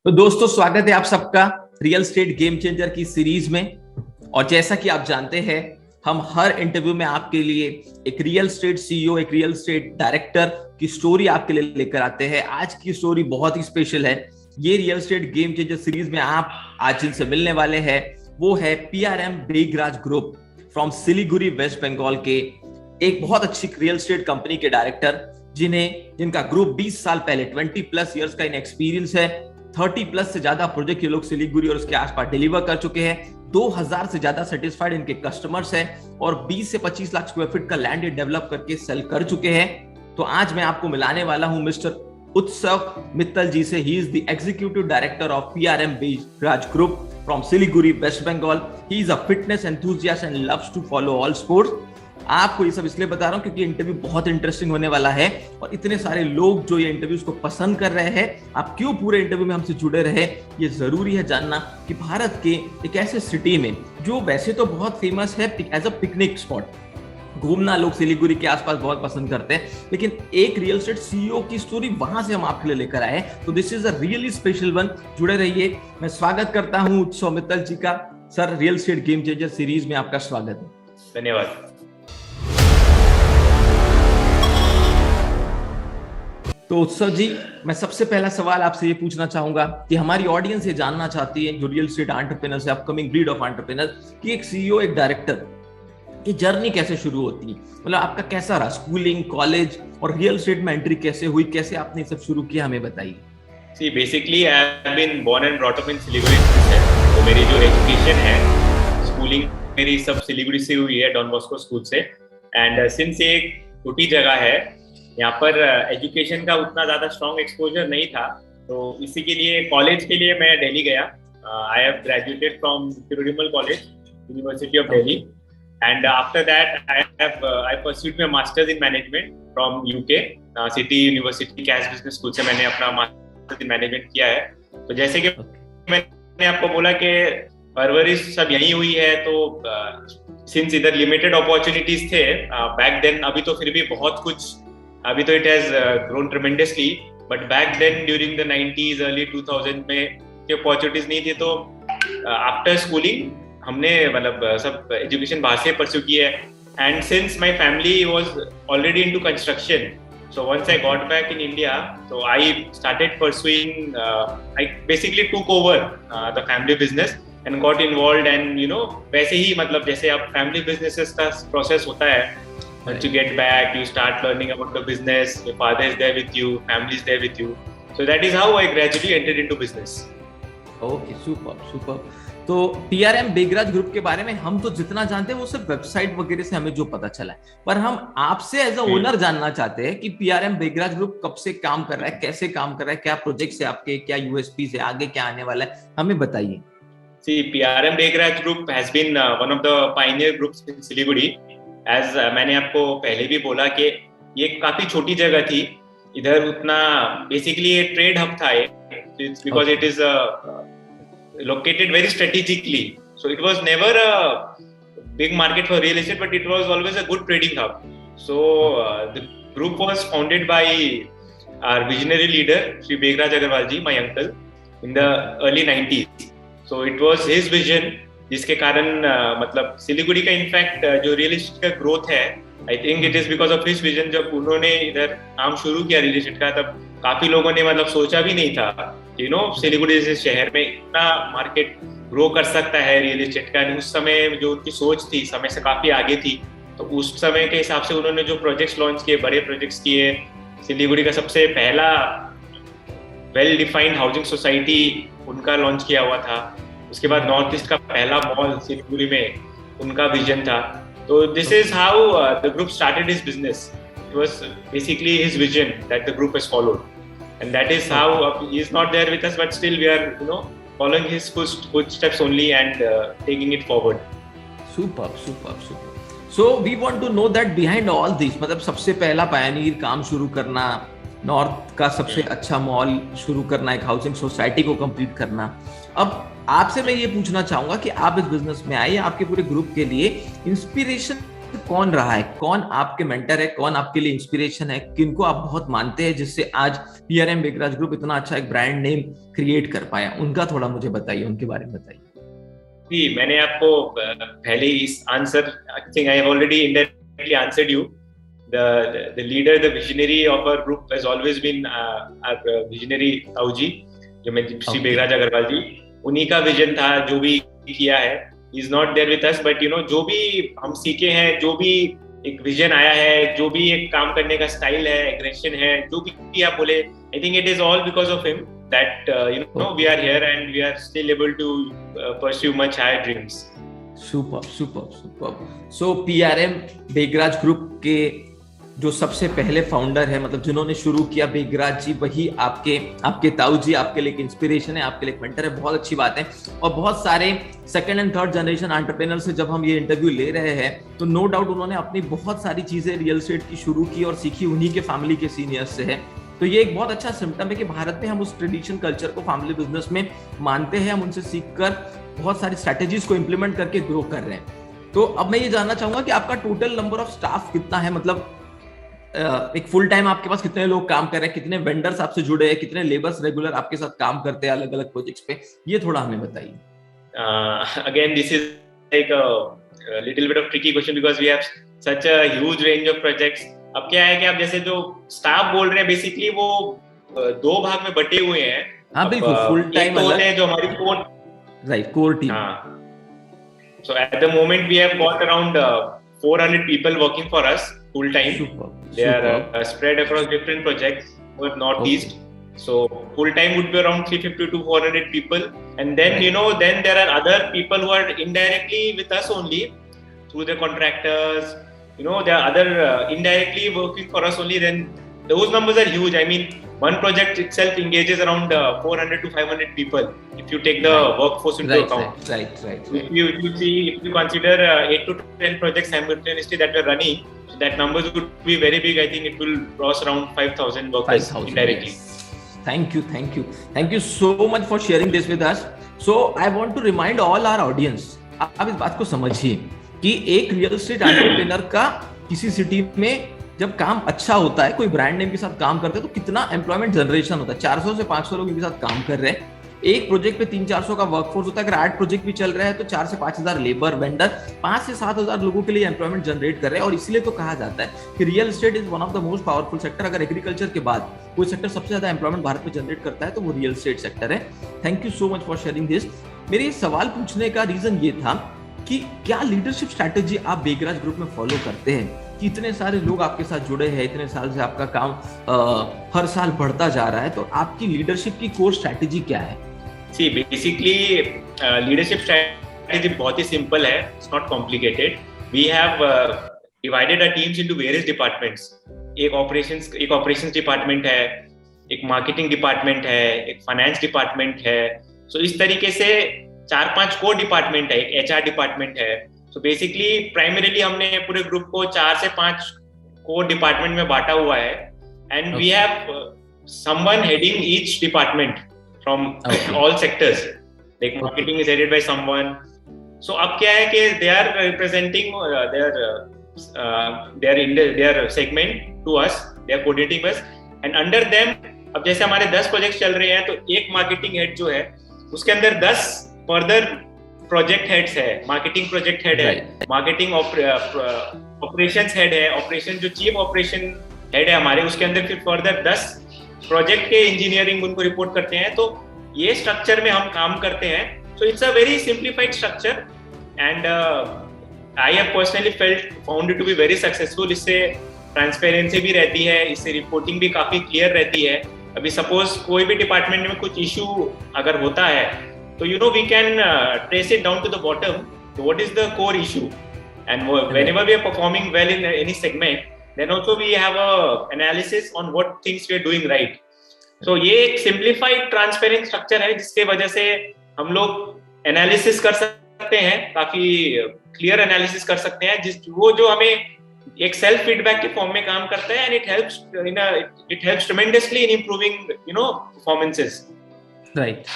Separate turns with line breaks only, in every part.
तो दोस्तों स्वागत है आप सबका रियल स्टेट गेम चेंजर की सीरीज में। और जैसा कि आप जानते हैं हम हर इंटरव्यू में आपके लिए एक रियल स्टेट सीईओ, एक रियल स्टेट डायरेक्टर की स्टोरी आपके लिए लेकर आते हैं। आज की स्टोरी बहुत ही स्पेशल है। ये real estate game changer series में आप आज जिनसे मिलने वाले हैं वो है PRM Begraj group from Siliguri West Bengal के एक बहुत अच्छी रियल स्टेट कंपनी के डायरेक्टर जिनका ग्रुप 20 साल पहले 20+ ईयर्स का इन एक्सपीरियंस है। 30+ से ज्यादा प्रोजेक्ट ये लोग सिलीगुड़ी और उसके आसपास डिलीवर कर चुके हैं। 2000 से ज्यादा सेटिस्फाइड इनके कस्टमर्स हैं और 20 से 25 लाख स्क्वायर फीट का लैंड डेवलप करके सेल कर चुके हैं। तो आज मैं आपको मिलाने वाला हूं मिस्टर उत्सव मित्तल जी से। He is the executive director of PRM Begraj group from Siliguri West Bengal. He is a fitness enthusiast and loves to follow all sports. आपको ये सब इसलिए बता रहा हूं क्योंकि इंटरव्यू बहुत इंटरेस्टिंग होने वाला है और इतने सारे लोग जो ये इंटरव्यूज को पसंद कर रहे हैं। आप क्यों पूरे इंटरव्यू में हमसे जुड़े रहे ये जरूरी है जानना कि भारत के एक ऐसे सिटी में जो वैसे तो बहुत फेमस है एज अ पिकनिक स्पॉट, घूमना लोग सिलीगुड़ी के आसपास बहुत पसंद करते हैं, लेकिन एक रियल स्टेट सीईओ की स्टोरी वहां से हम आपके लिए लेकर आए। तो this is a really special one. जुड़े रहिए। मैं स्वागत करता हूं उत्सव मित्तल जी का। Sir, real estate game changer series में आपका स्वागत है।
धन्यवाद।
तो उत्सव जी, मैं सबसे पहला सवाल आपसे ये पूछना चाहूंगा कि हमारी ऑडियंस ये जानना चाहती है, जो रियल स्टेट एंटरप्रेन्योर्स है, अपकमिंग ब्रीड ऑफ एंटरप्रेन्योर्स, कि एक सीईओ, एक डायरेक्टर की जर्नी कैसे शुरू होती है। मतलब आपका कैसा रहा स्कूलिंग, कॉलेज और रियल स्टेट में एंट्री कैसे हुई, कैसे आपने सब शुरू किया, हमें बताइए।
See, basically I have been born and brought up in Siliguri से। तो मेरी जो एजुकेशन है, स्कूलिंग मेरी सब सिलीगुड़ी से हुई है, डॉन बॉस्को स्कूल से। एंड सिंस ये एक छोटी जगह है, यहाँ पर एजुकेशन का उतना ज़्यादा स्ट्रॉन्ग एक्सपोजर नहीं था, तो इसी के लिए कॉलेज के लिए मैं दिल्ली गया। I have graduated from Tirumal college, university of Delhi, and after that I pursued my masters in management from UK city university Cass business school से। मैंने अपना मास्टर्स इन मैनेजमेंट किया है। तो जैसे कि मैंने आपको बोला कि परवरिश सब यहीं हुई है, तो सिंस इधर लिमिटेड अपॉर्चुनिटीज थे बैक देन, अभी तो फिर भी बहुत कुछ, अभी तो it has grown tremendously, but back then during the 90s early 2000 में अपॉर्चुनिटीज नहीं थी। तो आफ्टर स्कूलिंग हमने मतलब सब एजुकेशन बाहर से परस्यू की है। And since my family was already into construction, so once I got back in India, so I started pursuing, I basically took over the family business and got involved, and you know, वैसे ही मतलब जैसे आप family businesses का process होता है, once you get back you start learning about the business, your father is there with you, family is there with you, so that is how I gradually entered into business.
Okay, super. तो PRM Begraj group के बारे में हम तो जितना जानते हैं वो सिर्फ वेबसाइट वगैरह से हमें जो पता चला है, पर हम आपसे एज अ ओनर जानना चाहते हैं कि पीआरएम बेगराज ग्रुप कब से काम कर रहा है, कैसे काम कर रहा है, क्या प्रोजेक्ट्स है आपके, क्या यूएसपी है, आगे क्या आने वाला है, हमें बताइए।
See, PRM Begraj Group has been one of the pioneer groups in Siliguri. As मैंने आपको पहले भी बोला कि ये काफी छोटी जगह थी, इधर उतना बेसिकली ये ट्रेड हब था, because it is located very strategically, so it was never a big market for real estate, but it was always a good trading hub. So the group was founded by our visionary leader Shri Begraj Agarwal ji, my uncle, in the early 90s. So it was his vision, जिसके कारण मतलब सिलीगुड़ी का in fact जो real estate का growth है, आई think it is because of his vision. जब उन्होंने इधर काम शुरू किया रियल एस्टेट का, तब काफी लोगों ने मतलब सोचा भी नहीं था कि सिलीगुड़ी जैसे शहर में इतना मार्केट ग्रो कर सकता है रियल एस्टेट का। उस समय जो उनकी सोच थी, समय से काफी आगे थी, तो उस समय के हिसाब से उन्होंने जो प्रोजेक्ट्स लॉन्च किए, बड़े प्रोजेक्ट्स किए। सिलीगुड़ी का सबसे पहला वेल डिफाइंड हाउसिंग सोसाइटी उनका लॉन्च किया हुआ था। उसके बाद नॉर्थ ईस्ट का पहला मॉल सिलीगुड़ी में उनका विजन था। तो this is how the group started his business. It was basically his vision that the group has followed, and that is how he is not there with us, but still we are following his footsteps only and taking it forward.
Superb. So we want to know that behind all this, मतलब सबसे पहला Pioneer काम शुरू करना, north का सबसे अच्छा mall शुरू करना, एक हाउसिंग सोसाइटी को कंप्लीट करना। अब आपसे मैं ये पूछना चाहूंगा कि आप इस बिजनेस में आए, आपके पूरे ग्रुप के लिए इंस्पिरेशन कौन रहा है, कौन आपके मेंटर है, कौन आपके लिए इंस्पिरेशन है, किनको आप बहुत मानते हैं जिससे आज पीआरएम बेगराज ग्रुप इतना अच्छा एक ब्रांड नेम क्रिएट कर पाया, उनका थोड़ा मुझे बताइए, उनके बारे में बताइए।
जी, मैंने आपको पहले इस answer, I think I have already indirectly answered you. The leader, the visionary of our group has always been our visionary ताऊजी, जो मैं श्री बेगराज अग्रवाल जी, उन्हीं का विजन था जो भी किया है. He is not there with us, but जो भी हम सीखे हैं, जो भी एक विजन आया है, जो भी एक काम करने का स्टाइल है, एग्रेशन है, जो भी आप बोले, I think it is all because of him that we are here and we are still able to pursue much higher dreams.
Super. So PRM Begraj group के जो सबसे पहले फाउंडर है, मतलब जिन्होंने शुरू किया, बेगराज जी, वही आपके ताऊ जी आपके लिए इंस्पिरेशन है, आपके लिए मेंटर है. बहुत अच्छी बात है. और बहुत सारे second and third generation entrepreneur से जब हम ये इंटरव्यू ले रहे हैं तो नो डाउट उन्होंने अपनी बहुत सारी चीजें रियल एस्टेट की शुरू की और सीखी उन्हीं के फैमिली के सीनियर्स से है. तो ये एक बहुत अच्छा सिम्टम है कि भारत में हम उस ट्रेडिशन कल्चर को फैमिली बिजनेस में मानते हैं, हम उनसे सीखकर बहुत सारी स्ट्रेटेजीज को इंप्लीमेंट करके ग्रो कर रहे हैं. तो अब मैं ये जानना चाहूंगा कि आपका टोटल नंबर ऑफ स्टाफ कितना है, मतलब एक फुल टाइम आपके पास कितने लोग काम कर रहे हैं, कितने वेंडर्स आपसे जुड़े हैं, कितने लेबर्स रेगुलर आपके साथ काम करते हैं अलग अलग प्रोजेक्ट्स पे, ये थोड़ा हमें बताइए.
Again, this is like a little bit of tricky question because we have such a huge range of projects. अब क्या है कि आप जैसे जो स्टाफ बोल रहे हैं बेसिकली वो दो भाग में बटे हुए हैं.
हाँ बिल्कुल, फुल टाइम
होते हैं जो हमारी core
team.
So at the moment we have got around 400 people working for us full time. They are spread across different projects over northeast. So full time would be around 350 to 400 people, and then then there are other people who are indirectly with us only through the contractors. There are other indirectly working for us only. Then those numbers are huge. I mean, one project itself engages around 400 to 500 people if you take the workforce into account.
Right.
If you consider 8 to 10 projects simultaneously that we're running, so that numbers would be very big. I think it will cross around 5,000 workers indirectly.
Yes. Thank you so much for sharing this with us. So I want to remind all our audience, आप इस बात को समझिए कि एक real estate entrepreneur का किसी city में जब काम अच्छा होता है, कोई ब्रांड नेम के साथ काम करते हैं तो कितना एम्प्लॉयमेंट जनरेशन होता है. 400 से 500 लोग इनके साथ काम कर रहे हैं. एक प्रोजेक्ट पे 300-400 का वर्कफोर्स होता है. अगर 8 प्रोजेक्ट भी चल रहे हैं तो 4 से 5,000 लेबर, वेंडर, 5 से 7,000 लोगों के लिए एम्प्लॉयमेंट जनरेट कर रहे हैं. और इसलिए तो कहा जाता है कि real estate is one of the most powerful sector. अगर एग्रीकल्चर के बाद कोई सेक्टर सबसे ज्यादा एम्प्लॉयमेंट भारत में जनरेट करता है तो वो रियल एस्टेट सेक्टर है. Thank you so much for sharing this. मेरे सवाल पूछने का रीजन ये था कि क्या लीडरशिप स्ट्रैटेजी आप बेगराज ग्रुप में फॉलो करते हैं कि इतने सारे लोग आपके साथ जुड़े हैं, इतने साल से आपका काम हर साल बढ़ता जा रहा है, तो आपकी लीडरशिप की कोर स्ट्रैटेजी क्या है?
See, basically leadership strategy बहुत ही simple है. It's not complicated. We have divided our teams into various departments. एक operations department है, एक marketing department है, एक finance department है. So इस तरीके से 4-5 core department है, एक HR department है. So basically primarily हमने पूरे ग्रुप को 4 से 5 core department में बांटा हुआ है. And we have someone heading each department from all sectors. Like marketing is headed by someone. So अब क्या है कि they are representing their segment to us. They are coordinating us. And under them, अब जैसे हमारे 10 project चल रहे हैं तो एक मार्केटिंग हेड जो है उसके अंदर 10 फर्दर प्रोजेक्ट हेड्स है. मार्केटिंग प्रोजेक्ट हेड है, मार्केटिंग ऑपरेशंस हेड है, ऑपरेशन जो चीफ ऑपरेशन हेड है हमारे, उसके अंदर फिर फर्दर 10 प्रोजेक्ट के इंजीनियरिंग उनको रिपोर्ट करते हैं. तो ये स्ट्रक्चर में हम काम करते हैं. So it's a very simplified structure and I have personally found it to be very successful. इससे ट्रांसपेरेंसी भी रहती है, इससे रिपोर्टिंग भी काफी क्लियर रहती है. अभी सपोज कोई भी डिपार्टमेंट में कुछ इशू अगर होता है तो we can trace it down to the bottom. What is the core issue and whenever we are performing well in any segment, then also we have a analysis on what things we are doing right. So ये एक simplified transparent structure है जिसके वजह से हम लोग analysis कर सकते हैं, काफी clear analysis कर सकते हैं, वो जो हमें एक self feedback के form में काम करता है. And it helps tremendously in improving performances.
Right.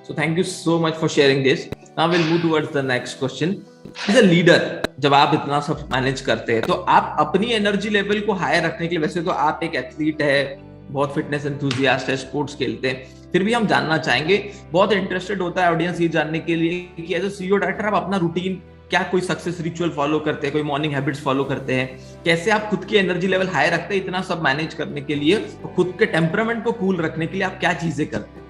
So thank you so much for sharing this. Now we'll move towards the next question. As a leader, जब आप इतना सब मैनेज करते हैं तो आप अपनी एनर्जी लेवल को हाई रखने के लिए, वैसे तो आप एक एथलीट है, बहुत फिटनेस एंथुसियास्ट है, स्पोर्ट्स खेलते हैं, फिर भी हम जानना चाहेंगे, बहुत इंटरेस्टेड होता है ऑडियंस ये जानने के लिए कि एज अ सीईओ डायरेक्टर आप अपना रूटीन क्या, कोई सक्सेस रिचुअल फॉलो करते हैं, कोई मॉर्निंग हैबिट्स फॉलो करते हैं, कैसे आप खुद की एनर्जी लेवल हाई रखते हैं इतना सब मैनेज करने के लिए, और खुद के टेम्परामेंट को कूल रखने के लिए आप क्या चीजें करते हैं?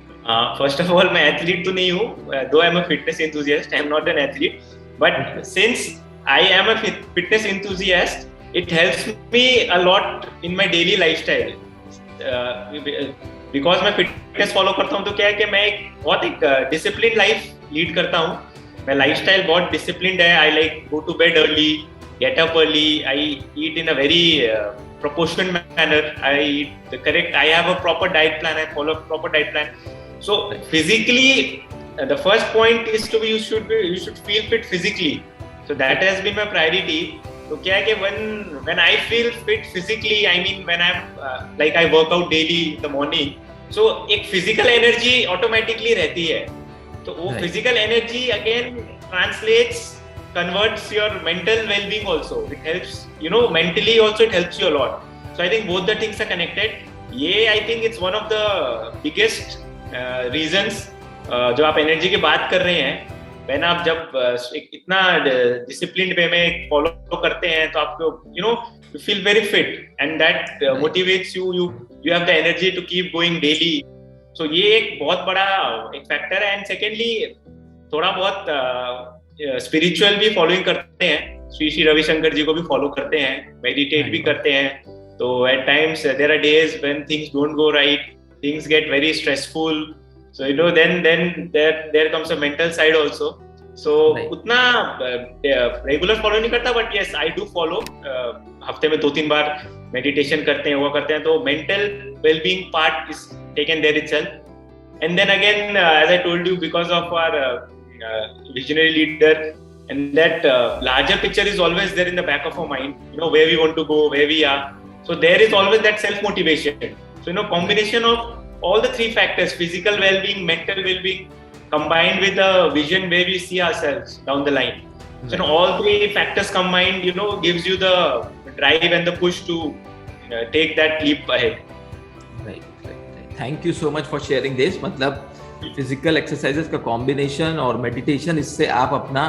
फर्स्ट ऑफ ऑल, मैं एथलीट तो नहीं हूँ, दो I am a fitness enthusiast, I am not an athlete, but since I am a fitness enthusiast, it helps me a lot in my daily lifestyle, because मैं fitness follow करता हूँ, तो क्या है कि मैं एक डिसिप्लिन लाइफ लीड करता हूँ, मैं लाइफस्टाइल बहुत डिसिप्लिन्ड है, I like go to bed early, get up early, I eat in a very proportionate manner, I eat the correct, I have a proper diet plan, I follow a proper diet plan. So physically, the first point is you should feel fit physically, so that has been my priority. तो क्या है कि when I feel fit physically, I mean when I'm like I work out daily in the morning, so एक physical energy automatically रहती है, तो वो physical energy again translates, converts your mental well-being also. It helps, mentally also it helps you a lot. So I think both the things are connected. ये I think it's one of the biggest reasons जो आप energy की बात कर रहे हैं, when आप जब इतना डिसिप्लिन्ड वे में फॉलो करते हैं तो आपको you feel very fit and that motivates you have the energy to keep going daily. So ये एक बहुत बड़ा एक फैक्टर है. एंड सेकेंडली थोड़ा बहुत स्पिरिचुअल भी फॉलोइंग करते हैं, श्री रविशंकर जी को भी फॉलो करते हैं, मेडिटेट भी करते हैं. तो at times there are days when things don't go right, things get very stressful, so then there comes a mental side also. So उतना रेगुलर फॉलो नहीं करता, but yes I do follow. हफ्ते में 2-3 बार meditation करते हैं, वो करते हैं, तो mental wellbeing part is taken there itself. And then again as I told you, because of our visionary leader, and that larger picture is always there in the back of our mind, where we want to go, where we are. So there is always that self motivation. So combination of all the three factors, physical well-being, mental well-being, combined with a vision where we see ourselves down the line. So all three factors combined, gives you the drive and the push to take that leap ahead.
Right. Thank you so much for sharing this. मतलब physical exercises का combination और meditation, इससे आप अपना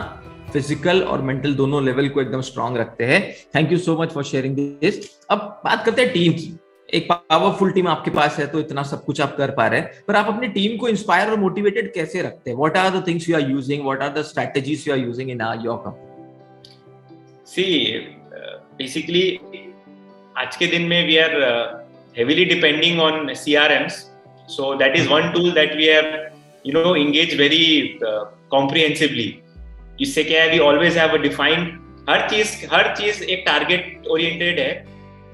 physical और mental दोनों level को एकदम स्ट्रांग रखते हैं. Thank you so much for sharing this. अब बात करते हैं टीम की. एक पावरफुल टीम आपके पास है, तो इतना सब कुछ आप कर पा रहे हैं, पर आप अपनी टीम को इंस्पायर और मोटिवेटेड कैसे रखते हैं? What are the things you are using, what are the strategies you are using in your company?
See basically आज के दिन में we are heavily depending on CRMs. So that is one tool that we have, engaged very comprehensively. इससे क्या है, we always have a defined, हर चीज एक target oriented है.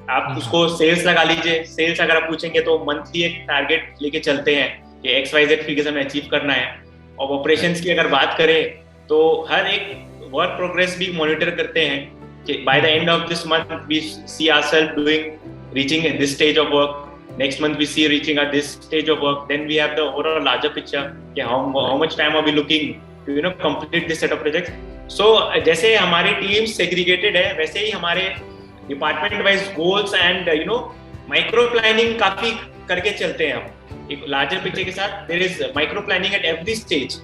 आप उसको सेल्स लगा लीजिए, सेल्स अगर आप पूछेंगे तो मंथली एक टारगेट लेके चलते हैं कि XYZ फिगर्स हमें अचीव करना है. और ऑपरेशंस की अगर बात करें तो हर एक वर्क प्रोग्रेस भी मॉनिटर करते हैं कि by the end of this month we see ourselves doing, reaching this stage of work. Next month we see reaching at this stage of work. Then we have the overall larger picture. How much time are we looking to complete this set of projects? So जैसे हमारी teams segregated है, वैसे ही हमारे department wise goals and micro planning काफी करके चलते हैं हम. एक larger picture के साथ there is micro planning at every stage.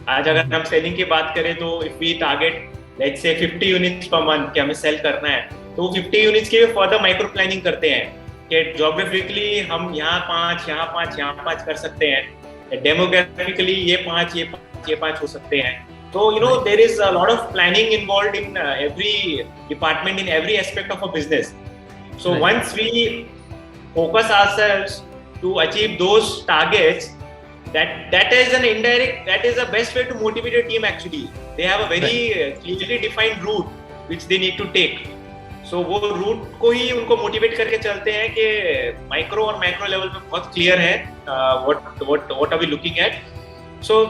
आज अगर हम selling की बात करें तो if we target let's say 50 units per month कि हमें sell करना है, तो 50 units के further micro planning करते हैं कि जोग्राफिकली हम यहाँ 5 कर सकते हैं, डेमोग्राफिकली ये 5 हो सकते हैं. तो there is a lot of planning involved in every department, in every aspect of a business. So once we focus ourselves to achieve those targets, that is an indirect, that is the best way to motivate a team actually. They have a very clearly defined route which they need to take. So वो root को ही उनको motivate करके चलते हैं कि micro और macro level पे बहुत क्लियर है what are we looking at. So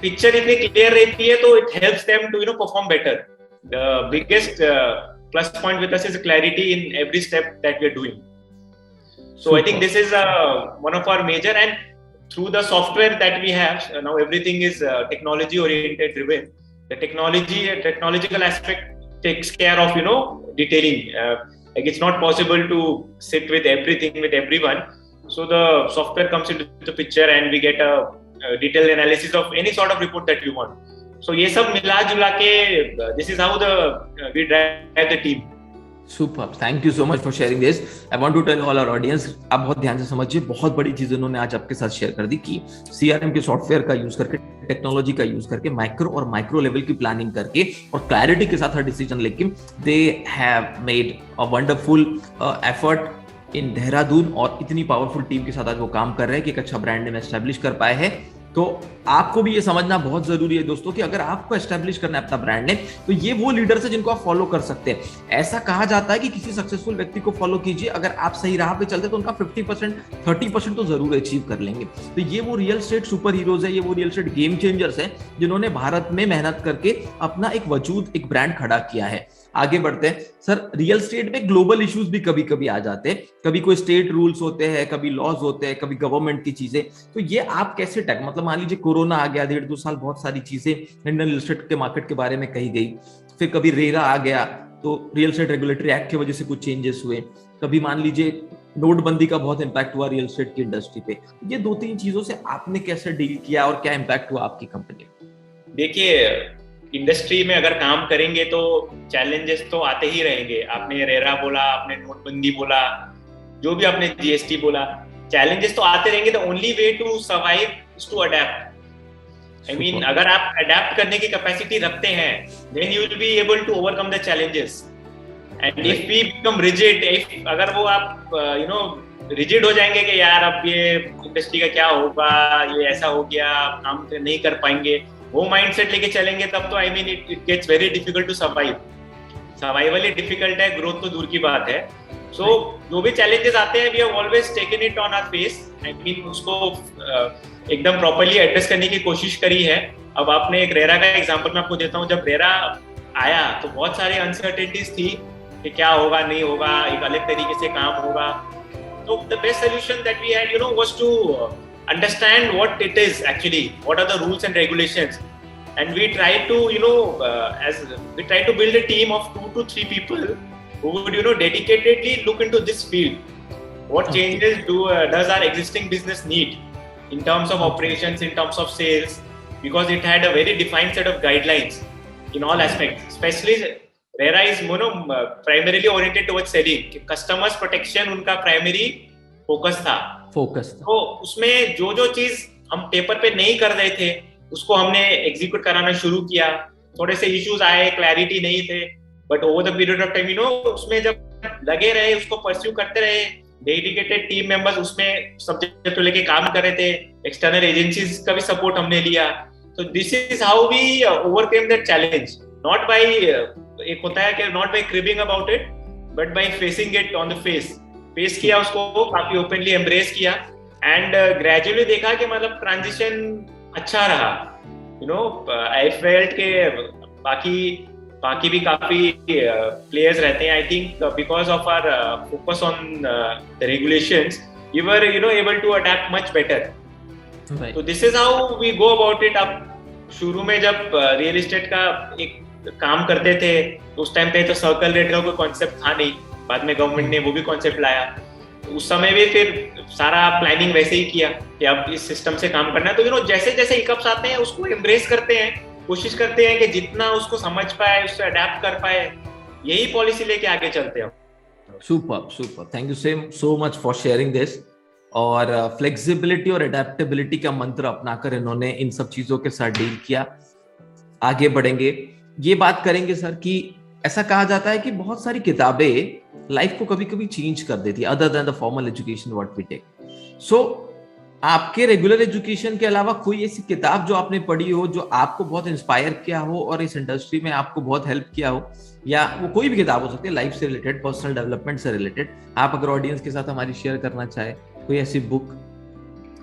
picture इतनी क्लियर रहती है तो it helps them to perform better. The biggest plus point with us is clarity in every step that we are doing. So I think this is one of our major. And through the software that we have, now everything is technology oriented driven. The technological aspect takes care of, you know, detailing. Like it's not possible to sit with everything with everyone. So the software comes into the picture and we get a detailed analysis of any sort of report that you want. So ये सब मिला जुला के this is how we drive the team.
Superb. Thank you so much for sharing this. I want to tell all our audience, आप बहुत ध्यान से समझिए, बहुत बड़ी चीज उन्होंने आज आपके साथ शेयर कर दी कि CRM के सॉफ्टवेयर का यूज करके, टेक्नोलॉजी का यूज करके, माइक्रो और माइक्रो लेवल की प्लानिंग करके और क्लैरिटी के साथ हर डिसीजन लेके they have made a wonderful effort in Dehradun और इतनी पावरफुल टीम के साथ आज वो काम कर रहे हैं कि एक अच्छा ब्रांड नेम एस्टेब्लिश कर पाए हैं। तो आपको भी ये समझना बहुत जरूरी है दोस्तों कि अगर आपको एस्टैब्लिश करना है अपना ब्रांड नेम, तो ये वो लीडर्स है जिनको आप फॉलो कर सकते हैं। ऐसा कहा जाता है कि किसी सक्सेसफुल व्यक्ति को फॉलो कीजिए, अगर आप सही राह पे चलते तो उनका 50% 30% तो जरूर अचीव कर लेंगे। तो ये वो रियल एस्टेट सुपर हीरोज है, ये वो रियल एस्टेट गेम चेंजर्स हैं जिन्होंने भारत में मेहनत करके अपना एक वजूद, एक ब्रांड खड़ा किया है। आगे बढ़ते हैं सर, रियल एस्टेट में ग्लोबल इश्यूज भी कभी कभी आ जाते हैं, कभी कोई स्टेट रूल्स होते हैं, कभी लॉज होते हैं, कभी गवर्नमेंट की चीजें, तो ये आप कैसे मतलब मान लीजिए कोरोना आ गया, 1.5-2 साल बहुत सारी चीजें इंडियन रियल एस्टेट के मार्केट के बारे में कही गई, फिर कभी रेरा आ गया तो रियल एस्टेट रेगुलेटरी एक्ट की वजह से कुछ चेंजेस हुए, कभी मान लीजिए नोटबंदी का बहुत इंपैक्ट हुआ रियल एस्टेट की इंडस्ट्री पे। ये 2-3 चीजों से आपने कैसे डील किया और क्या इंपैक्ट हुआ आपकी कंपनी?
देखिए, इंडस्ट्री में अगर काम करेंगे तो चैलेंजेस तो आते ही रहेंगे। आपने रेरा बोला, आपने नोटबंदी बोला, जो भी आपने जीएसटी बोला, चैलेंजेस तो आते रहेंगे। The only way to survive is to adapt. I mean, अगर आप अडैप्ट करने की कैपेसिटी रखते हैं, then you will be able to overcome the challenges. And if we become rigid, अगर वो आप रिजिड हो जाएंगे कि यार अब ये इंडस्ट्री का क्या होगा, ये ऐसा हो गया, काम नहीं कर पाएंगे, वो माइंडसेट लेके चलेंगे, तब तो I mean it gets very difficult to survive. Survival ही डिफिकल्ट है, ग्रोथ तो दूर की बात है। सो जो भी चैलेंजेस आते हैं, we have always taken it on our face. I mean, उसको एकदम प्रॉपर्ली एड्रेस करने की कोशिश करी है। अब आपने एक रेरा का एग्जांपल मैं आपको देता हूँ। जब रेरा आया तो बहुत सारी अनसर्टेनिटीज थी कि क्या होगा, नहीं होगा, एक अलग तरीके से काम होगा। तो the best solution that we had was to understand what it is actually, what are the rules and regulations, and we try to build a team of 2 to 3 people who would dedicatedly look into this field. What changes does our existing business need in terms of operations, in terms of sales, because it had a very defined set of guidelines in all aspects. Especially RERA is primarily oriented towards selling. Customers protection उनका primary focus था। तो उसमें जो चीज हम paper पे नहीं कर रहे थे, उसको हमने एग्जीक्यूट कराना शुरू किया। थोड़े से इश्यूज आए, क्लैरिटी नहीं थे, but over the period of time उसमें जब लगे रहे, उसको परस्यू करते रहे, डेडिकेटेड टीम मेंबर्स उसमें सब्जेक्ट को लेके काम कर रहे थे, एक्सटर्नल एजेंसीज का भी सपोर्ट हमने लिया। तो this is how we overcame that challenge, not by, एक होता है कि not by cribbing about it, but by facing it on the face किया, उसको काफी ओपनली एम्ब्रेस किया, एंड ग्रेजुअली देखा कि मतलब ट्रांजिशन अच्छा रहा। आई फेल्ट के बाकी भी काफी प्लेयर्स रहते हैं। I think because of our focus on the regulations, we were able to adapt much better. तो this is how we go about it. अब शुरू में जब रियल एस्टेट का एक काम करते थे, उस टाइम पे तो सर्कल रेट का कोई कॉन्सेप्ट था नहीं, बाद में गवर्नमेंट ने वो भी कॉन्सेप्ट लाया। तो उस समय भी फिर सारा प्लानिंग वैसे ही किया कि अब इस सिस्टम से काम करना है। तो जैसे जैसे हिकअप्स आते हैं उसको एम्ब्रेस करते हैं, कोशिश करते हैं कि जितना उसको समझ पाए, उससे अडैप्ट कर पाए, यही पॉलिसी लेके आगे चलते हैं।
Super, thank you so much for sharing this. और फ्लेक्सिबिलिटी और अडेप्टेबिलिटी का मंत्र अपनाकर इन्होंने इन सब चीजों के साथ डील किया। आगे बढ़ेंगे, ये बात करेंगे सर कि ऐसा कहा जाता है कि बहुत सारी किताबें लाइफ को कभी कभी चेंज कर देती है, other than the formal education what we take. So आपके रेगुलर एजुकेशन के अलावा कोई ऐसी किताब जो आपने पढ़ी हो, जो आपको बहुत इंस्पायर किया हो और इस इंडस्ट्री में आपको बहुत हेल्प किया हो, या वो कोई भी किताब हो सकती है, लाइफ से रिलेटेड, पर्सनल डेवलपमेंट से रिलेटेड, आप अगर ऑडियंस के साथ हमारी शेयर करना चाहे, कोई ऐसी बुक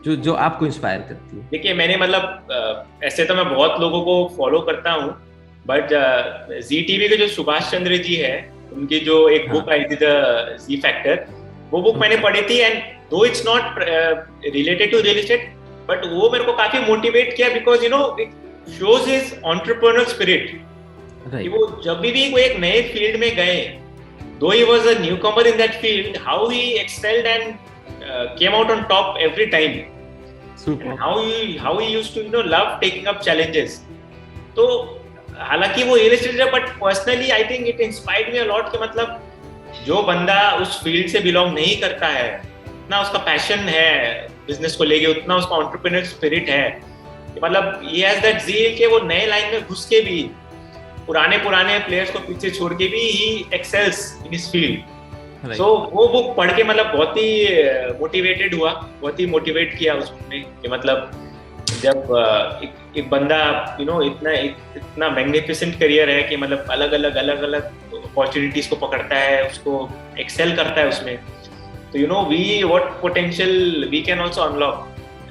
जो आपको इंस्पायर करती है?
देखिए, मैंने मतलब ऐसे तो मैं बहुत लोगों को फॉलो करता हूँ, बट जी टीवी के जो सुभाष चंद्र जी है, उनकी जो एक बुक आई थी द जी फैक्टर, वो बुक मैंने पढ़ी थी। And though it's not related to real estate, but वो मेरे को काफी मोटिवेट किया because you know it shows his entrepreneur spirit. वो जब भी कोई एक नए फील्ड में गए, though he was a newcomer in that field, how he excelled and came out on top every time. Super. And how he used to love taking up challenges. तो हालांकि वो रियल एस्टेट है, but personally I think it inspired me a lot कि मतलब जो बंदा उस field से बिलोंग नहीं करता है, उतना उसका पैशन है बिजनेस को लेके, उतना उसका एंटरप्रेन्योर स्पिरिट है, मतलब he has that zeal कि वो नए लाइन में घुस के भी पुराने प्लेयर्स को पीछे छोड़ के भी ही एक्सेल्स इन हिज फील्ड। सो वो बुक पढ़ के मतलब बहुत ही मोटिवेटेड हुआ, बहुत ही मोटिवेट किया उसने कि मतलब जब एक बंदा इतना मैग्निफिसेंट करियर है कि मतलब अलग अलग अपॉर्चुनिटीज को पकड़ता है, उसको एक्सेल करता है उसमें, तो we what potential we can also unlock.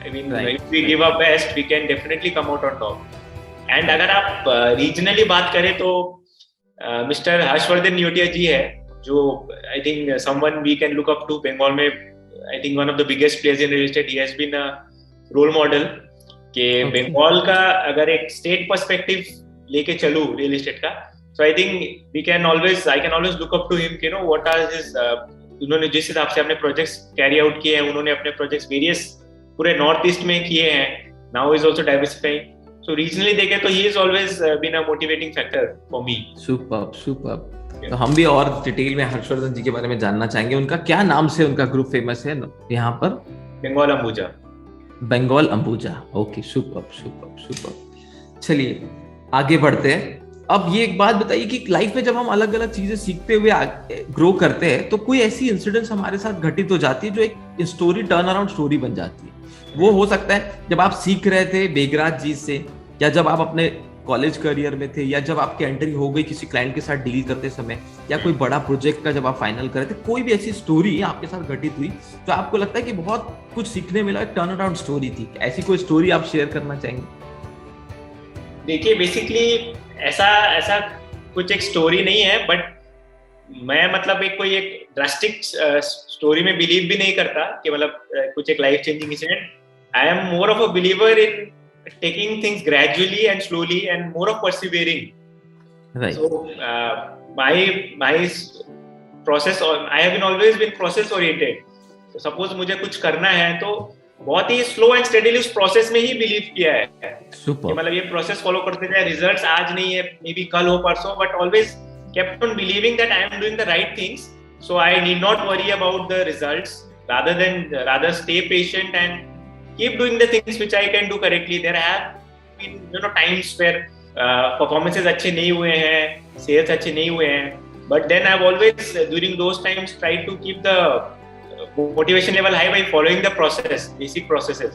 I mean if we give our best we can definitely come out on top. And अगर आप रीजनली बात करें तो मिस्टर हर्षवर्धन न्यूटिया जी है, जो I think someone we can look up to Bengal में। I think one of the biggest players in real estate. He has been a role model कि बंगाल का अगर एक स्टेट पर्सपेक्टिव लेके चलूं रियल एस्टेट का, so I think I can always look up to him कि what are his, उन्होंने जिस हिसाब से अपने प्रोजेक्ट्स कैरी आउट किए हैं, उन्होंने अपने प्रोजेक्ट्स वेरियस पूरे नॉर्थ ईस्ट में किए हैं। Now is also diversifying. So regionally देखे तो he has always been a motivating factor for me.
Superb. तो हम भी और डिटेल में हर्षवर्धन जी के बारे में जानना चाहेंगे। उनका क्या नाम से उनका ग्रुप फेमस है यहाँ पर? बंगाल अंबुजा। Okay, super. चलिए आगे बढ़ते हैं। अब ये एक बात बताइए कि लाइफ में जब हम अलग अलग चीजें सीखते हुए ग्रो करते हैं, तो कोई ऐसी इंसिडेंट्स हमारे साथ घटित हो जाती है जो एक स्टोरी, टर्न अराउंड स्टोरी बन जाती है। वो हो सकता है जब आप सीख रहे थे बेगराज जी से, या जब आप अपने कॉलेज करियर में थे, या जब आपकी एंट्री हो गई किसी क्लाइंट के साथ डील करते समय, या कोई बड़ा प्रोजेक्ट का जब आप फाइनल कर रहे थे, कोई भी ऐसी स्टोरी आपके साथ घटित हुई तो आपको लगता है कि बहुत कुछ सीखने मिला, टर्न अराउंड स्टोरी थी। ऐसी कोई स्टोरी आप शेयर करना चाहेंगे?
देखिए बेसिकली ऐसा कुछ एक स्टोरी नहीं है, बट मैं मतलब कोई एक ड्रास्टिक स्टोरी में बिलीव भी नहीं करता कि मतलब कुछ एक life changing incident. I am more of a believer in taking things gradually and slowly and more of persevering. Right. So my process, or I have always been process oriented. So suppose मुझे कुछ करना है तो बहुत ही slow and steadily उस process में ही believe किया है। Super. मतलब ये प्रोसेस फॉलो करते जाए, रिजल्ट्स आज नहीं है, मे बी कल हो परसों, but always kept on believing that I am doing the right things, so I need not worry about the results, rather stay patient and keep doing the things which I can do correctly. There have been times where performances अच्छे नहीं हुए हैं, sales अच्छे नहीं हुए हैं, but then I've always during those times tried to keep the motivation level high by following the basic processes,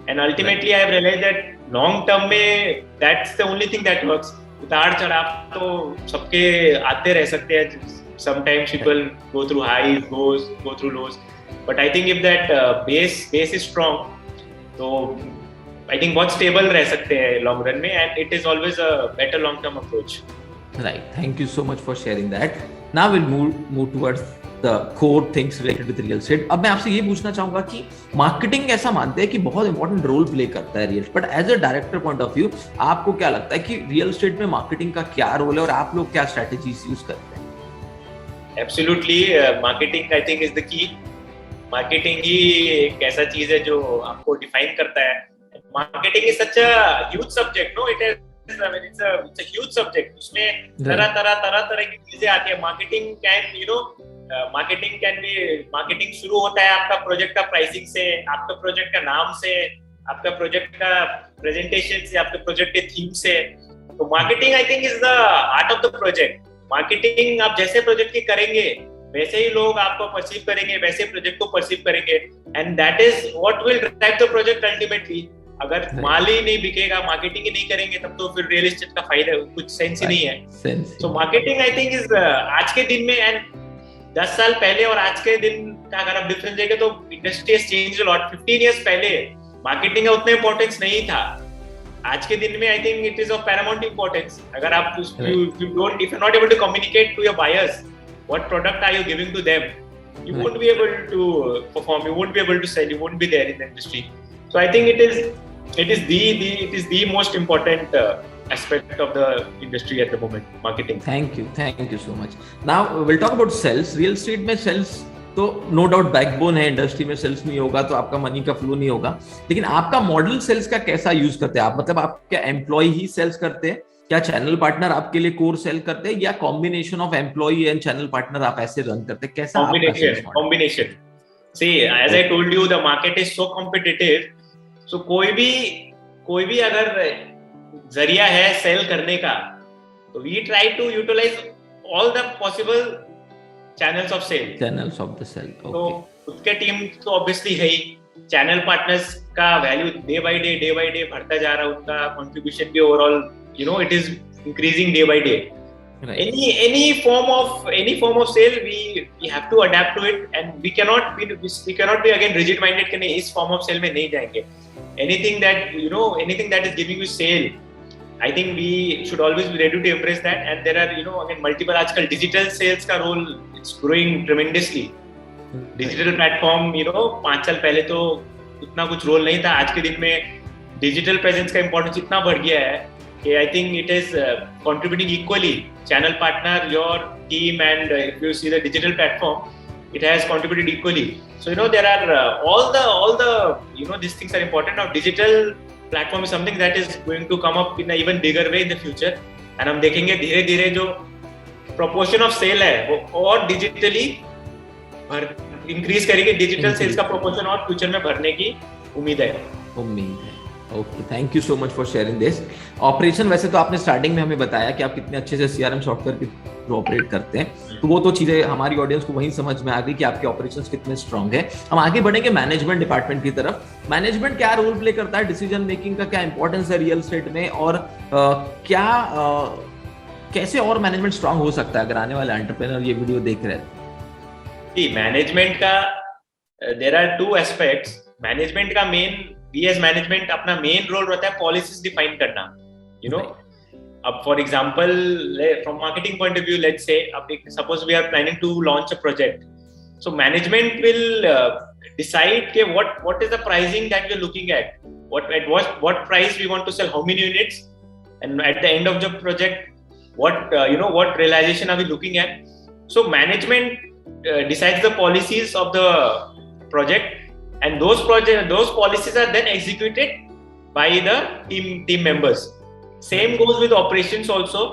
and ultimately I have realized that long term में that's the only thing that works. उतार चढ़ाव तो सबके आते रह सकते हैं, sometimes people go through highs, go through lows, but I think if that base is strong, तो आई थिंक बहुत स्टेबल रह सकते हैं लॉन्ग रन में, and it is always a better long term approach.
Right, thank you so much for sharing that. Now will move towards the core things related with real estate. अब मैं आपसे ये पूछना चाहूंगा कि मार्केटिंग ऐसा मानते हैं कि बहुत इंपॉर्टेंट रोल प्ले करता है real, but as a director point of view आपको क्या लगता है कि रियल एस्टेट में मार्केटिंग का क्या रोल है और आप लोग क्या स्ट्रेटजीज यूज करते हैं?
Absolutely, marketing I think is the key. Marketing ही एक ऐसा चीज है जो आपको डिफाइन करता है। Marketing is such a huge subject, no, it's a huge subject. उसमें तरह की चीजें आती है। मार्केटिंग शुरू होता है आपका प्रोजेक्ट का प्राइसिंग से, आपका प्रोजेक्ट का नाम से, आपका प्रोजेक्ट का प्रेजेंटेशन से, आपके प्रोजेक्ट के थीम से। तो marketing I think is the art of the project. Marketing आप जैसे प्रोजेक्ट की करेंगे वैसे ही लोग आपको परसीव करेंगे, वैसे प्रोजेक्ट को परसीव करेंगे, and that is what will drive the project ultimately. अगर माल ही नहीं बिकेगा, मार्केटिंग ही नहीं करेंगे, तब तो फिर रियल एस्टेट का फायदा कुछ सेंस ही नहीं है। So marketing I think is आज के दिन में, एंड 10 साल पहले और आज के दिन का अगर आप डिफरेंस देखें तो industry has changed a lot. 15 years पहले मार्केटिंग का उतना इंपॉर्टेंस नहीं था। आज के दिन में I think it is of paramount importance. अगर आप if you are not able to communicate to your buyers what product are you giving to them, you won't be able to perform, you won't be able to sell, you won't be there in the industry. So I think it is the most important aspect of the industry at the moment, marketing.
Thank you so much. Now we'll talk about sales. Real estate में sales तो no doubt backbone है, industry में sales नहीं होगा तो आपका money का flow नहीं होगा, लेकिन आपका मॉडल सेल्स का कैसा यूज करते हैं आप? मतलब आप क्या एम्प्लॉय ही सेल्स करते हैं, क्या चैनल पार्टनर आपके लिए कोर सेल करते हैं, या combination of employ and channel partner आप ऐसे रन करते हैं? कैसा
combination see as I told you the market is so competitive, so कोई भी अगर जरिया है सेल करने का तो we try to utilise all the possible channels of sale. तो उसके टीम तो ऑब्वियसली है ही, चैनल पार्टनर्स का वैल्यू डे बाय डे बढ़ता जा रहा है, उनका कंट्रीब्यूशन भी overall it is increasing day by day. Any form of sale we have to adapt to it, and we cannot be again rigid minded कि नहीं इस form of sale में नहीं जाएंगे। anything that is giving you sale, I think we should always be ready to embrace that, and there are again multiple आजकल digital sales का role it's growing tremendously। digital platform 5 साल पहले तो उतना कुछ रोल नहीं था, आज के दिन में डिजिटल प्रेजेंस का इंपॉर्टेंस इतना बढ़ गया है कि I think it is contributing equally, channel partner, your team, and if you see the digital platform, it has contributed equally. So there are all the these things are important. Now digital platform is something that is going to come up in an even bigger way in the future, and हम देखेंगे धीरे धीरे जो proportion of sale है वो और digitally increase करेगी, digital sales का proportion और future में बढ़ने की उम्मीद है।
Okay, thank you so much for sharing this. Operation वैसे तो आपने स्टार्टिंग में हमें बताया कि आप कितने अच्छे से सीआरएम सॉफ्टवेयर के थ्रू ऑपरेट करते हैं, तो वो तो चीजें हमारी ऑडियंस को वहीं समझ में आ गई कि आपके ऑपरेशंस कितने स्ट्रांग है। हम आगे बढ़ेंगे मैनेजमेंट डिपार्टमेंट की तरफ। मैनेजमेंट क्या रोल प्ले करता है, डिसीजन मेकिंग का क्या इंपॉर्टेंस है रियल एस्टेट में, और कैसे और मैनेजमेंट स्ट्रांग हो सकता है अगर आने वाले एंटरप्रेन्योर ये वीडियो देख रहे हैं?
मैनेजमेंट का there are two aspects. Management का we as management अपना मेन रोल रहता है पॉलिसीज डिफाइन करना, अब for example from marketing point of view, let's say suppose we are planning to launch a project, so management will decide के what is the pricing that we are looking at, what price we want to sell, how many units, and at the end of the project what realization are we looking at. So management decides the policies of the project, and those policies are then executed by the team members. Same goes with operations also.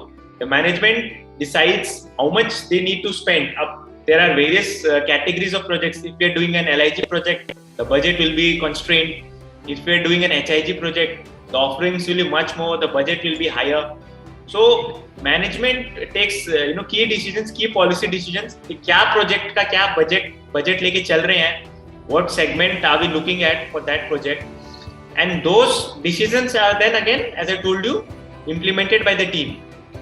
The management decides how much they need to spend. There are various categories of projects. If we are doing an LIG project, the budget will be constrained. If we are doing an HIG project, the offerings will be much more, the budget will be higher. So management takes key decisions, key policy decisions कि क्या project का क्या budget लेके चल रहे हैं, what segment are we looking at for that project, and those decisions are then again, as I told you, implemented by the team,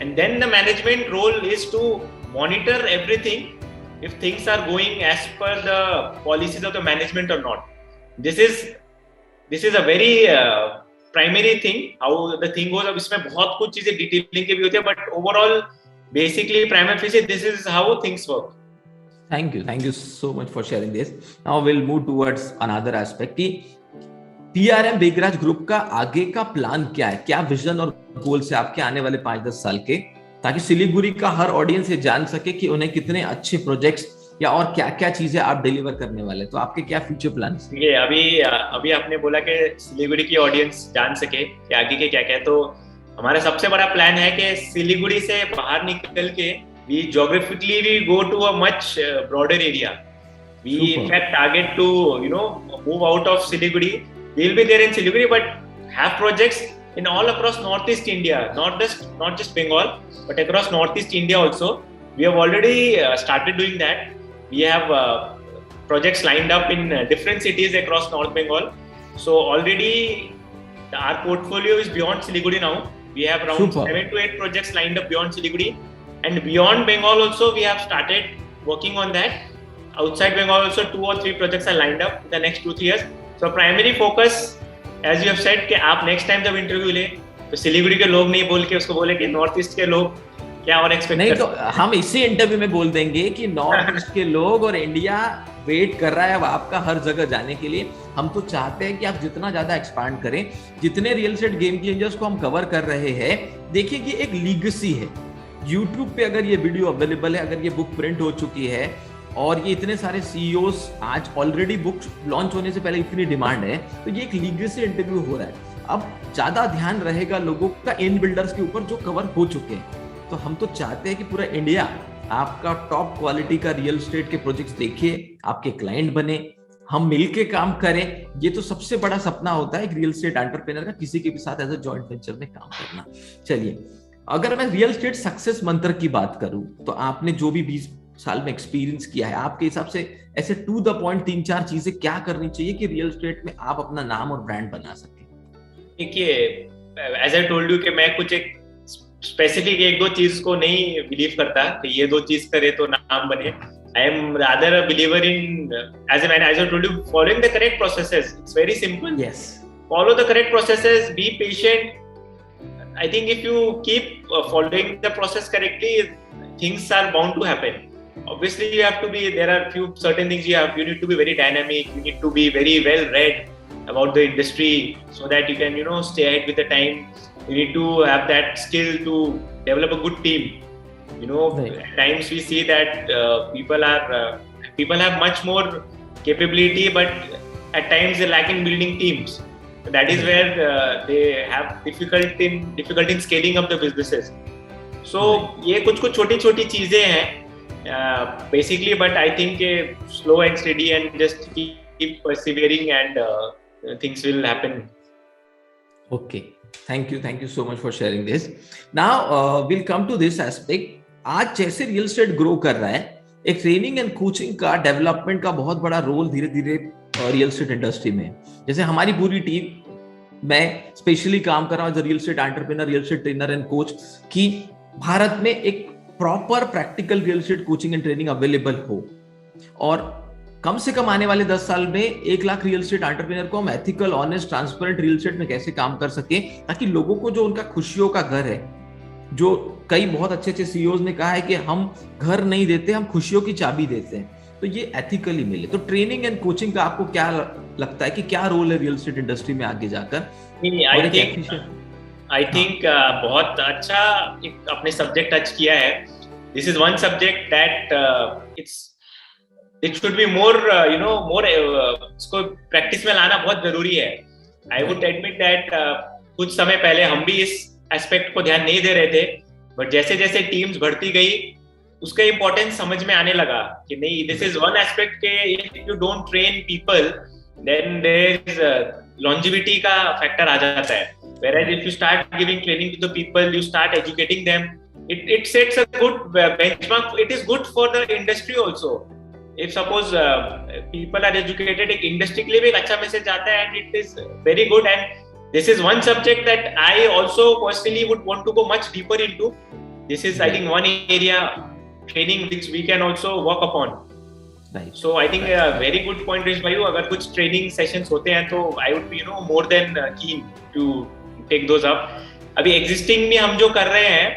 and then the management role is to monitor everything if things are going as per the policies of the management or not. This is a very primary thing how the thing goes. अब इसमें बहुत कुछ चीजें detailing के भी होती है, but overall basically prima facie this is how things work.
Thank you so much for sharing this. Now we'll move towards another aspect कि PRM बेगराज ग्रुप का आगे का प्लान क्या है, क्या विजन और गोल्स है आपके आने वाले 5-10 साल के, ताकि सिलीगुड़ी का हर ऑडियंस ये जान सके कि उन्हें कितने अच्छे प्रोजेक्ट्स या और क्या क्या चीजें आप डिलीवर करने वाले, तो आपके क्या फ्यूचर प्लान्स?
ये अभी आपने बोला कि सिलीगुड़ी की ऑडियंस जान सके कि आगे के क्या क्या है, तो हमारा सबसे बड़ा प्लान है कि सिलीगुड़ी से बाहर निकल के we geographically go to a much broader area. We in fact target to move out of Siliguri. We'll be there in Siliguri, but have projects in all across Northeast India, not just Bengal, but across Northeast India also. We have already started doing that. We have projects lined up in different cities across North Bengal. So already our portfolio is beyond Siliguri now. We have around 7 to 8 projects lined up beyond Siliguri. And beyond Bengal also, we have started working on that. Outside Bengal also, 2 or 3 projects are lined up in the next 2-3 years. So primary focus, as you have said, कि आप next time जब interview ले तो सिलीगुड़ी के लोग नहीं बोल के उसको बोले कि नॉर्थ ईस्ट के लोग क्या और एक्सपेक्ट
नहीं, तो हम इसी इंटरव्यू में बोल देंगे कि नॉर्थ ईस्ट के लोग और इंडिया वेट कर रहा है अब आपका हर जगह जाने के लिए। हम तो चाहते हैं कि आप जितना ज्यादा एक्सपांड करें। जितने रियल एस्टेट गेम चेंजर्स को हम कवर कर रहे हैं, देखिए कि एक लीगेसी है। यूट्यूब पे अगर ये वीडियो अवेलेबल है, अगर ये बुक प्रिंट हो चुकी है और ये इतने सारे सीईओस आज ऑलरेडी बुक लॉन्च होने से पहले इतनी डिमांड है, तो ये एक लीगेसी इंटरव्यू हो रहा है। अब ज्यादा ध्यान रहेगा लोगों का इन बिल्डर्स के ऊपर जो कवर हो चुके हैं। तो हम तो चाहते हैं कि पूरा इंडिया आपका टॉप क्वालिटी का रियल एस्टेट के प्रोजेक्ट्स देखिए, आपके क्लाइंट बने, हम मिलके काम करें। ये तो सबसे बड़ा सपना होता है एक रियल एस्टेट एंटरप्रेन्योर का, किसी के भी साथ एज अ जॉइंट वेंचर में काम करना। चलिए, अगर मैं रियल एस्टेट सक्सेस मंत्र की बात करूं, तो आपने जो भी 20 साल में एक्सपीरियंस किया है, आपके हिसाब से ऐसे टू द पॉइंट 3-4 चीजें क्या करनी चाहिए कि रियल एस्टेट में आप अपना नाम और ब्रांड बना सके?
देखिए, एज आई टोल्ड यू कि मैं कुछ एक स्पेसिफिक 1-2 चीज को नहीं बिलीव करता कि ये 2 चीज करे तो नाम बने। I am rather a believer in, as I told you, following the correct processes. It's very simple.
Yes.
Follow the correct processes. Be patient. I think if you keep following the process correctly, things are bound to happen. Obviously, you have to be. There are few certain things you need to be very dynamic. You need to be very well read about the industry so that you can, stay ahead with the time. You need to have that skill to develop a good team. Right. At times we see that people have much more capability, but at times they lack in building teams. So that is where they have difficult in scaling up the businesses. So ये कुछ छोटी चीजें हैं basically, but I think slow and steady and just keep persevering and things will happen.
Okay, thank you so much for sharing this. Now we'll come to this aspect. आज जैसे real estate grow कर रहा है, एक training and coaching का, development का बहुत बड़ा रोल धीरे धीरे रियल एस्टेट इंडस्ट्री में। जैसे हमारी पूरी टीम, मैं स्पेशली काम कर रहा हूँ as a real estate entrepreneur, real estate trainer and coach, कि भारत में एक proper practical real estate coaching and training available हो, और कम से कम आने वाले 10 साल में 1 लाख रियल एस्टेट एंटरप्रेन्योर को हम ethical, honest, transparent real estate में कैसे काम कर सके, ताकि लोगों को जो उनका खुशियों का घर है, जो कई बहुत अच्छे सीईओज ने कहा है कि हम घर नहीं देते, हम खुशियों की चाबी देते हैं, तो ये एथिकली मिले। तो ट्रेनिंग एंड कोचिंग का आपको क्या लगता है कि क्या रोल है रियल एस्टेट इंडस्ट्री में आगे जाकर?
आई थिंक बहुत अच्छा एक आपने सब्जेक्ट टच किया है. This is one subject that it should be more इसको प्रैक्टिस में लाना बहुत जरूरी है. आई वुड एडमिट दैट कुछ समय पहले हम भी इस एस्पेक्ट को ध्यान नहीं दे रहे थे, बट जैसे जैसे टीम्स बढ़ती गई उसका इंपॉर्टेंस समझ में आने लगा कि नहीं, दिस इज वन एस्पेक्ट के if you don't train people then there is longevity का फैक्टर आ जाता है. Whereas if you start giving training to the people, you start educating them, it sets a good benchmark. It is good for the industry also. If suppose people are educated, एक industry के लिए भी एक अच्छा message जाता है, and it is very good. And this is one subject that I also personally would want to go much deeper into. This is I think one area training which we can also work upon.
Right.
So I think a very good point raised by you. अगर कुछ training sessions होते हैं तो I would be more than keen to take those up. अभी existing में हम जो कर रहे हैं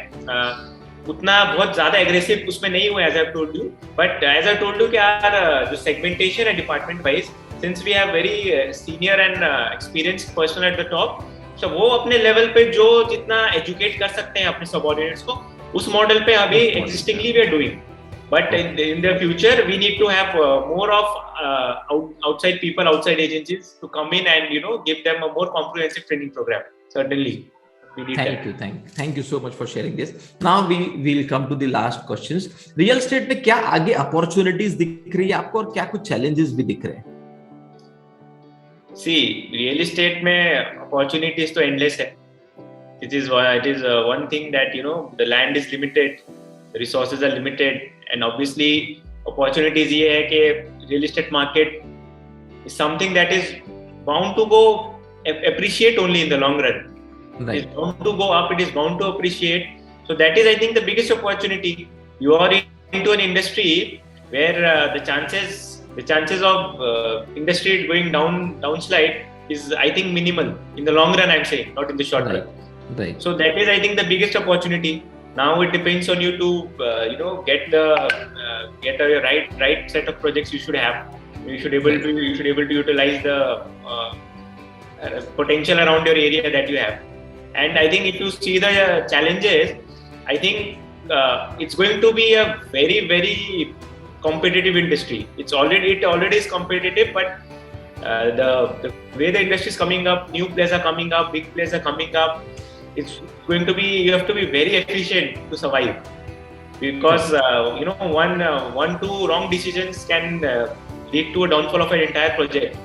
उतना बहुत ज़्यादा aggressive उसमें नहीं हुआ as I've told you. But as I told you कि यार जो segmentation है department wise, since we have very senior and experienced person at the top, so वो अपने level पे जो जितना educate कर सकते हैं अपने subordinates को, उस model पे अभी existingly we are doing. But in the future, we need to have more of outside people, outside agencies to come in and give them a more comprehensive training program. Certainly, we need that.
Thank you so much for sharing this. Now we will come to the last questions. Real estate में क्या आगे opportunities दिख रही है आपको और क्या कुछ challenges भी दिख रहे हैं?
See, real estate में opportunities तो endless है. It is one thing that the land is limited, the resources are limited. And obviously, opportunities ये है कि real estate market is something that is bound to go appreciate only in the long run. Right. It is bound to go up. It is bound to appreciate. So that is, I think, the biggest opportunity. You are into an industry where the chances of industry going downslide is, I think, minimal in the long run. I'm saying, not in the short run.
Right.
So that is, I think, the biggest opportunity. Now it depends on you to get a right set of projects you should have. You should able to utilize the potential around your area that you have. And I think if you see the challenges, I think it's going to be a very, very competitive industry. It already is competitive, but the way the industry is coming up, new players are coming up, big players are coming up. It's going to be, you have to be very efficient to survive, because two wrong decisions can lead to a downfall of an entire project.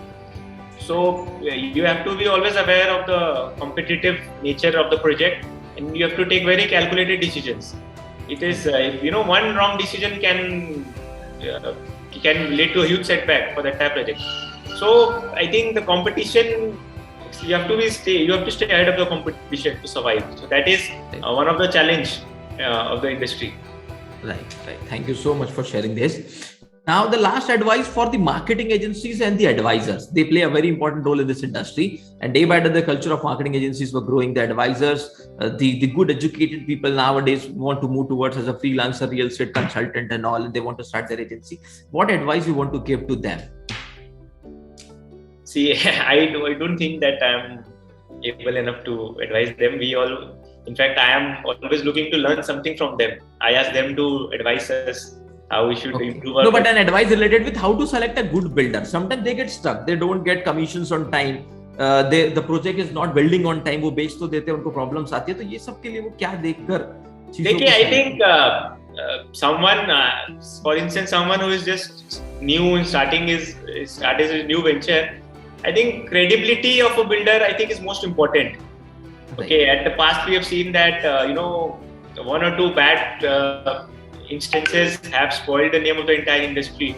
So you have to be always aware of the competitive nature of the project, and you have to take very calculated decisions. It is one wrong decision can lead to a huge setback for the entire project. So I think the competition, you have to stay ahead of the competition to survive. So that is one of the challenge of the industry.
Right. Thank you so much for sharing this. Now, the last advice for the marketing agencies and the advisors. They play a very important role in this industry. And day by day, the culture of marketing agencies were growing. The advisors, the good educated people nowadays want to move towards as a freelancer, real estate consultant and all, and they want to start their agency. What advice you want to give to them?
See, I don't think that I'm able enough to advise them. In fact, I am always looking to learn something from them. I ask them to advise us how we should improve our...
No, but an advice related with how to select a good builder. Sometimes they get stuck. They don't get commissions on time. The project is not building on time. वो बेच तो देते हैं, उनको problems आती है. तो ये सब के लिए वो क्या देखकर?
देखिए, I think someone, for instance, someone who is just new and starting his new venture, I think credibility of a builder, I think, is most important. Okay, at the past we have seen that one or two bad instances have spoiled the name of the entire industry.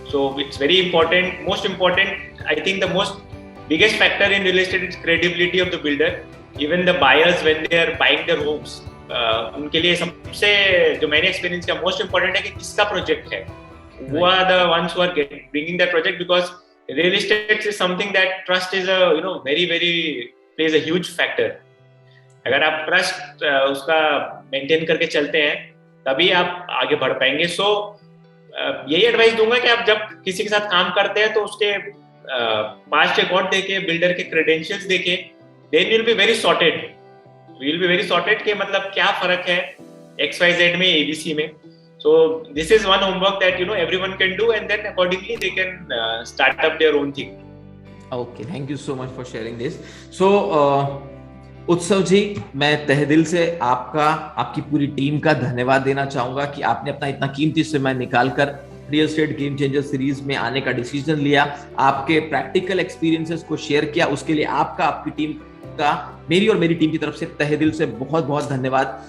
So it's very important. Most important, I think the biggest factor in real estate is credibility of the builder. Even the buyers, when they are buying their homes, उनके लिए सबसे जो मैंने experience किया most important है कि किसका project है. Who are the ones who are bringing that project, because real estate is something that trust is very, very plays a huge factor. अगर आप trust उसका maintain करके चलते हैं, तभी आप आगे बढ़ पाएंगे. सो यही एडवाइस दूंगा कि आप जब किसी के साथ काम करते हैं तो उसके पास्ट रिकॉर्ड देखे, बिल्डर के क्रेडेंशियल्स देखे, then will be very sorted कि मतलब क्या फर्क है XYZ में, ABC में. So this is one homework that everyone can do, and then accordingly they can start up their own thing.
Okay, thank you so much for sharing this. So उत्सव जी, मैं तहे दिल से आपकी पूरी टीम का धन्यवाद देना चाहूंगा कि आपने अपना इतना कीमती समय निकालकर real estate game changer series में आने का डिसीजन लिया, आपके प्रैक्टिकल एक्सपीरियंसेस को शेयर किया. उसके लिए आपकी टीम का, मेरी और मेरी टीम की तरफ से तहे दिल से बहुत बहुत धन्यवाद.